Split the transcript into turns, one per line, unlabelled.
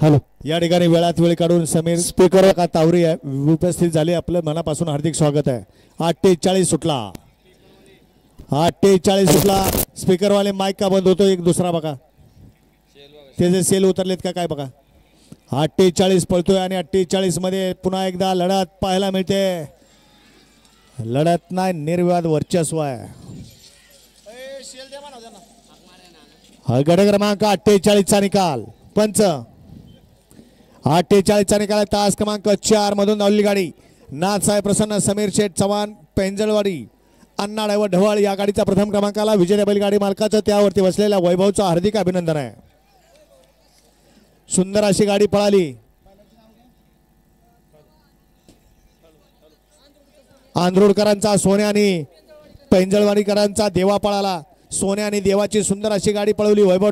Hello
या ठिकाणी वेळात वेळ काढून समीर स्पीकर का तावरी उपस्थित झाले. आपलं मनापासून हार्दिक स्वागत आहे. 8:43 सुटला. 8:43 सुटला. स्पीकरवाले माईक का बंद होतो एक दुसरा बघा. त्याचे सेल उतरलेत का काय बघा. 8:43 पळतोय आणि 8:43 मध्ये पुन्हा एकदा लढत पाहायला मिळते. लढत नाही निर्विवाद वर्चस्व आहे. गट क्रमांक 48 चा निकाल. पंच 48 चा निकाल. तास क्रमांक 4 मधून धावलेली गाडी नाथसाहेब प्रसन्न समीर शेठ चव्हाण पेंजळवाडी अण्णा ड्रायव्हर ढवळ या गाडीचा प्रथम क्रमांकाला विजय बैलगाडी मालकाचं त्यावरती बसलेल्या वैभवचं हार्दिक अभिनंदन आहे. सुंदर अशी गाडी पळाली. आंध्रोडकरांचा सोन्या आणि पेंजळवाडीकरांचा देवा पळाला. सोन्या आणि देवाची सुंदर अशी गाडी पळवली. वैभव